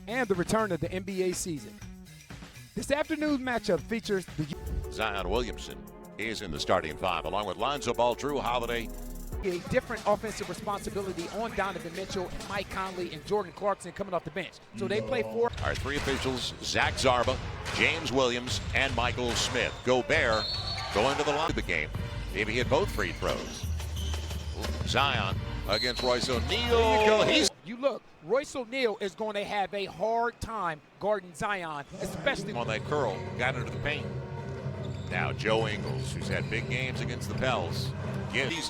and the return of the NBA season. This afternoon's matchup features the Zion Williamson is in the starting five, along with Lonzo Ball, Drew Holiday. a different offensive responsibility on Donovan Mitchell, and Mike Conley, and Jordan Clarkson coming off the bench. So they play four. Our three officials, Zach Zarba, James Williams, and Michael Smith. Gobert going to the line of the game. Maybe hit both free throws. Zion against Royce O'Neal. You look, Royce O'Neal is going to have a hard time guarding Zion, especially On that curl, got into the paint. Now Joe Ingles, who's had big games against the Pels. Gives.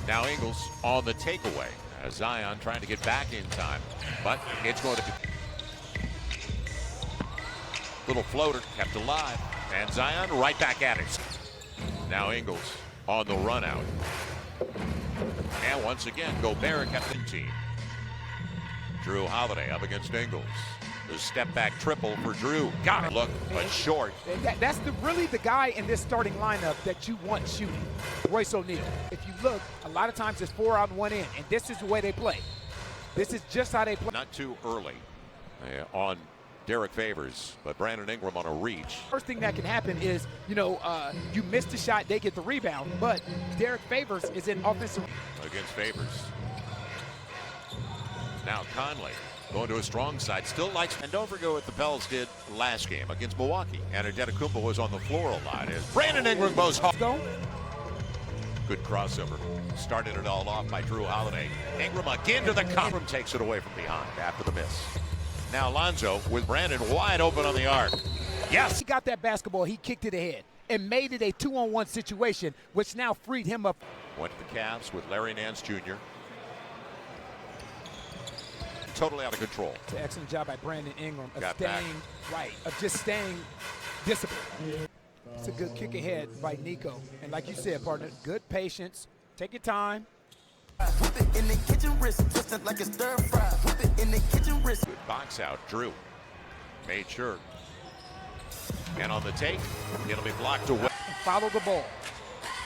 Now Ingles on the takeaway. Zion trying to get back in time, but it's going to be little floater kept alive, and Zion right back at it. Now Ingles on the run out, and once again Gobert kept in team. Drew Holiday up against Ingles. The step back triple for Drew. Got it. Look, but short. That's really the guy in this starting lineup that you want shooting, Royce O'Neal. If you look, a lot of times it's 4 out and 1 in, and this is the way they play. This is just how they play. Not too early on Derek Favors, but Brandon Ingram on a reach. First thing that can happen is, you miss the shot, they get the rebound, but Derek Favors is in offensive. Against Favors. Now Conley going to a strong side, still likes, and don't forget what the Pels did last game against Milwaukee. And Antetokounmpo was on the floor a lot. As Brandon Ingram goes home. Good crossover. Started it all off by Drew Holiday. Ingram again to the cup. Ingram takes it away from behind after the miss. Now Lonzo with Brandon wide open on the arc. Yes! He got that basketball, he kicked it ahead and made it a 2-on-1 situation, which now freed him up. Went to the Cavs with Larry Nance Jr. Totally out of control. It's an excellent job by Brandon Ingram of Got staying back. right, of just staying disciplined. It's a good kick ahead by Nico. And like you said, partner, good patience. Take your time. Whip it in the kitchen wrist, twisted like a stir fry. Whip it in the kitchen wrist. Good box out. Drew made sure. And on the take, it'll be blocked away. And follow the ball.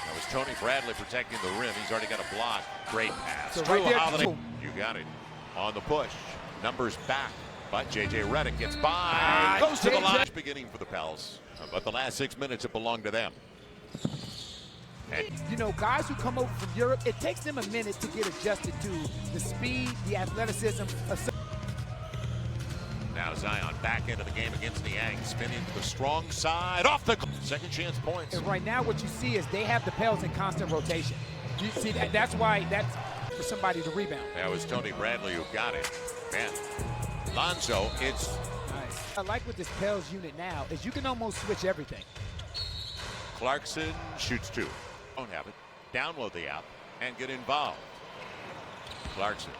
That was Tony Bradley protecting the rim. He's already got a block. Great pass. So Drew right there, Holiday. boom. You got it. On the push. Numbers back. But J.J. Redick gets by. Goes to the line. Beginning for the Pels. But the last 6 minutes, it belonged to them. And Guys who come over from Europe, it takes them a minute to get adjusted to the speed, the athleticism of. now Zion back into the game against the Yanks. Spinning to the strong side. Off the second chance points. And right now what you see is they have the Pels in constant rotation. You see that? That's why that's for somebody to rebound. That was Tony Bradley who got it. Man, Lonzo, it's nice. I like with this Pels unit now is you can almost switch everything. Clarkson shoots two. Don't have it. Download the app and get involved. Clarkson.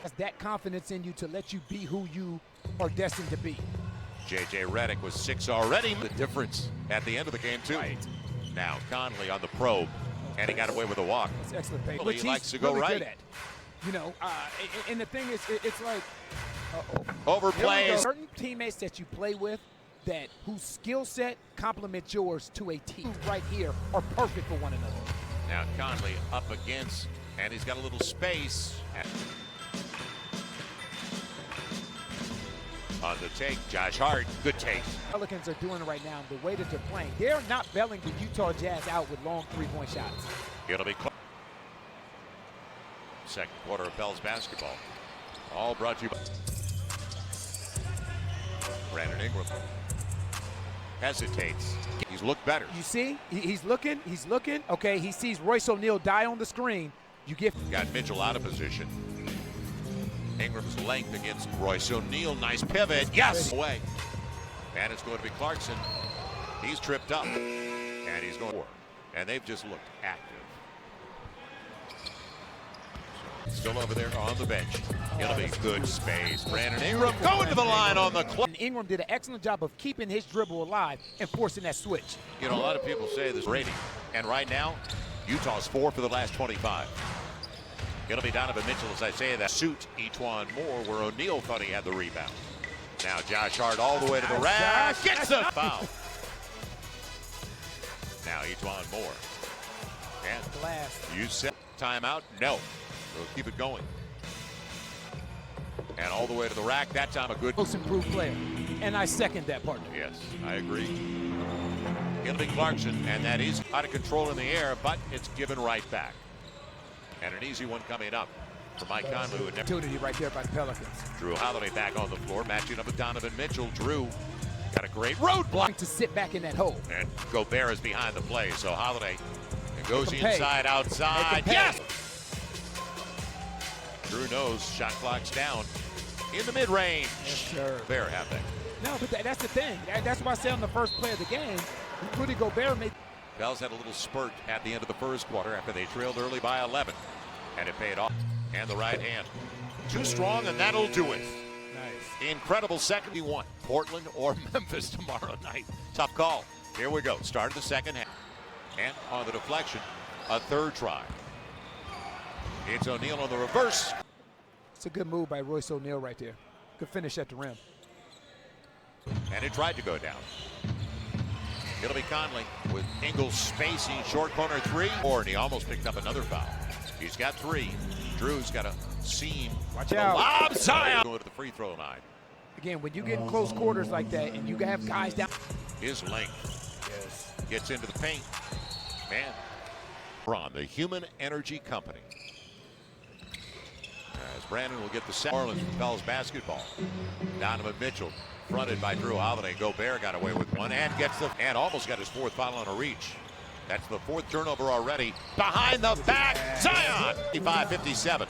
Has that confidence in you to let you be who you are destined to be. J.J. Redick was 6 already. The difference at the end of the game, too. Right. Now Conley on the probe, and he got away with a walk. That's excellent pace. He likes to go really right. Good at. And the thing is, it's like Overplays. Certain teammates that you play with that whose skill set complements yours to a T. Right here are perfect for one another. Now Conley up against, and he's got a little space. On the take, Josh Hart, good take. Pelicans are doing it right now, the way that they're playing. They're not bailing the Utah Jazz out with long three-point shots. It'll be close. Second quarter of Pels basketball. All brought to you by Brandon Ingram. Hesitates. He's looked better. You see, he's looking. Okay, he sees Royce O'Neal die on the screen. You get. Got Mitchell out of position. Ingram's length against Royce O'Neal. Nice pivot. Yes! Away. And it's going to be Clarkson. He's tripped up. And he's going forward. And they've just looked active. Still over there on the bench. It'll be good space. Brandon Ingram going to the line on the clock. Ingram did an excellent job of keeping his dribble alive and forcing that switch. A lot of people say this rating. And right now, Utah's 4 for the last 25. It'll be Donovan Mitchell, as I say, that suit Etuan Moore, where O'Neal thought he had the rebound. Now Josh Hart all the way to the rack. Gets the foul. Now Etuan Moore. And Glass. you set timeout? No. We'll keep it going. And all the way to the rack. That time a good. Most improved player. And I second that, partner. Yes, I agree. It'll be Clarkson, and that is out of control in the air, but it's given right back. And an easy one coming up for Mike Conley. Who Opportunity right there by the Pelicans. Drew Holiday back on the floor, matching up with Donovan Mitchell. Drew got a great roadblock. To sit back in that hole. And Gobert is behind the play, so Holiday goes They can inside, pay. outside. They can Yes! Drew knows shot clock's down in the mid-range. Yes, sir. Gobert have that. No, but that's the thing. That's why I say on the first play of the game, Rudy Gobert made. Bells had a little spurt at the end of the first quarter after they trailed early by 11. And it paid off. And the right hand. Too strong, and that'll do it. Nice. Incredible second. One. Portland or Memphis tomorrow night. Tough call. Here we go. Start of the second half. And on the deflection, a third try. It's O'Neal on the reverse. It's a good move by Royce O'Neal right there. Good finish at the rim. And it tried to go down. It'll be Conley with Ingles spacing, short corner three. And he almost picked up another foul. He's got three. Drew's got a seam. Watch out. Lob, Zion. Going to the free throw line. Again, when you get in close quarters like that and you have guys down. His length. Yes. Gets into the paint. Man. Ron, the Human Energy Company. As Brandon will get the set. Orleans propels basketball. Donovan Mitchell fronted by Drew Holiday. Gobert got away with one and gets the and almost got his fourth foul on a reach. That's the fourth turnover already. Behind the back, Zion. 55-57. So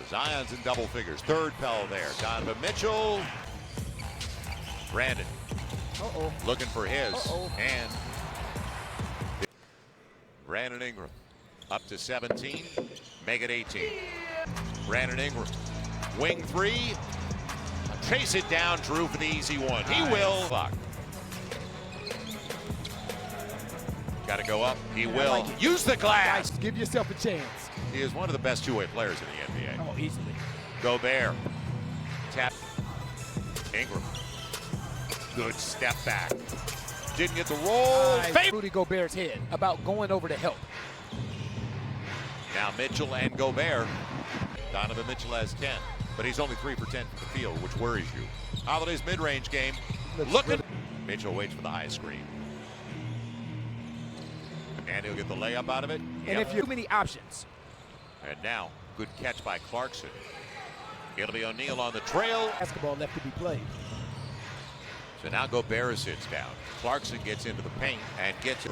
Zion's in double figures. Third foul there. Donovan Mitchell. Brandon. Looking for his. And Brandon Ingram up to 17. Make it 18. Brandon Ingram. Wing three. Chase it down. Drew for the easy one. He will. Got to go up. He will. Like Use the glass. Give yourself a chance. He is one of the best two-way players in the NBA. Oh, easily. Gobert. Tap. Ingram. Good step back. Didn't get the roll. Rudy Gobert's head about going over to help. Now Mitchell and Gobert. Donovan Mitchell has 10, but he's only 3 for 10 from the field, which worries you. Holiday's mid-range game. Looking. Mitchell waits for the high screen. And he'll get the layup out of it. And if you have too many options. And now, good catch by Clarkson. It'll be O'Neal on the trail. Basketball left to be played. So now Gobert sits down. Clarkson gets into the paint and gets it.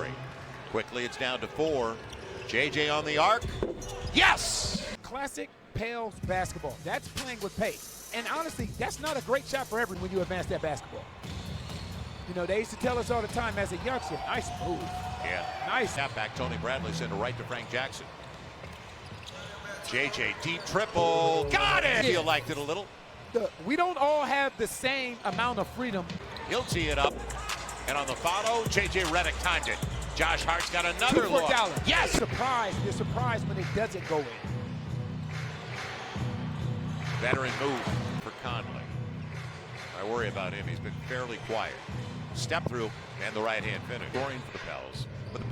Quickly, it's down to 4. JJ on the arc. Yes! Classic Pels basketball. That's playing with pace. And honestly, that's not a great shot for everyone when you advance that basketball. You know, they used to tell us all the time as a youngster, nice move. Yeah. Nice. Tap back, Tony Bradley sent it right to Frank Jackson. JJ, deep triple. Got it! Feel liked it a little. We don't all have the same amount of freedom. He'll tee it up. And on the follow, JJ Redick timed it. Josh Hart's got another look. Yes! You're surprised when it doesn't go in. Veteran move for Conley. I worry about him. He's been fairly quiet. Step through and the right hand finish. Scoring for the Pels. But the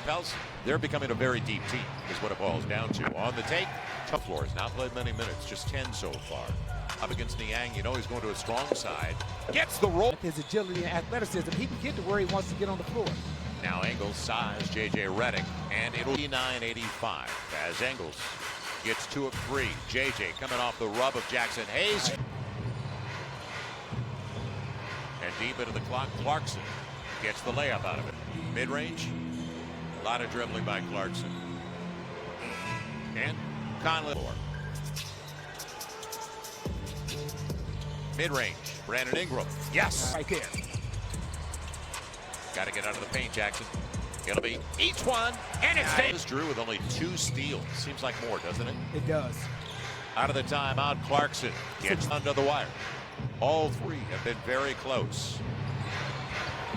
Pels, they're becoming a very deep team is what it boils down to. On the take, tough floor has not played many minutes, just 10 so far. Up against Niang, you know he's going to a strong side. Gets the roll. His agility and athleticism, he can get to where he wants to get on the floor. Now Engels size, JJ Redick, and it'll be 9-85 as Engels gets 2 of 3. JJ coming off the rub of Jackson Hayes. And deep into the clock, Clarkson gets the layup out of it. Mid-range, a lot of dribbling by Clarkson. And Conley. Mid-range, Brandon Ingram. Yes! Right there. Got to get out of the paint, Jackson. It'll be each one, and it's Davis Drew with only 2 steals. Seems like more, doesn't it? It does. Out of the timeout, Clarkson gets under the wire. All 3 have been very close.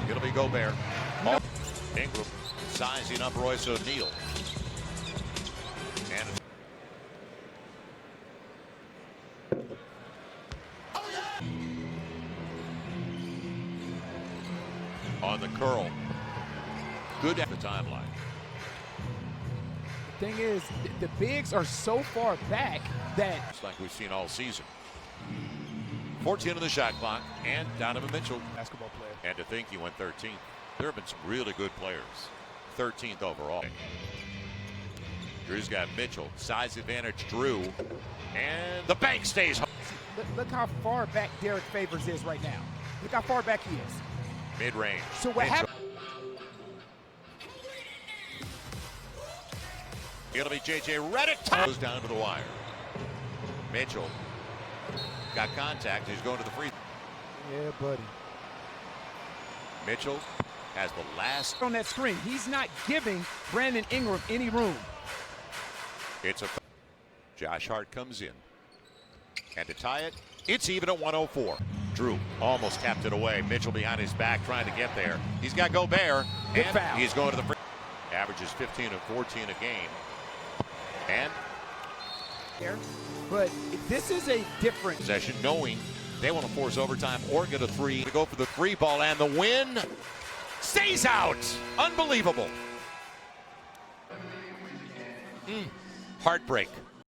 It'll be Gobert. Ingram sizing up Royce O'Neal. And on the curl. Good at the timeline. Thing is, the bigs are so far back that It's like we've seen all season. 14 on the shot clock, and Donovan Mitchell. basketball player. And to think he went 13th. There have been some really good players. 13th overall. Drew's got Mitchell. Size advantage, Drew. And the bank stays home. Look how far back Derek Favors is right now. Look how far back he is. Mid-range. So what happened? It'll be J.J. Redick. Goes down to the wire. Mitchell got contact. He's going to the free. Yeah, buddy. Mitchell has the last. On that screen, he's not giving Brandon Ingram any room. It's a. Josh Hart comes in. And to tie it, it's even at 104. Drew almost tapped it away. Mitchell behind his back trying to get there. He's got Gobert. Good And foul. he's going to the free. Averages 15 and 14 a game. And But this is a different possession, knowing they want to force overtime or get a three. To go for the three ball, and the win stays out. Unbelievable. Heartbreak.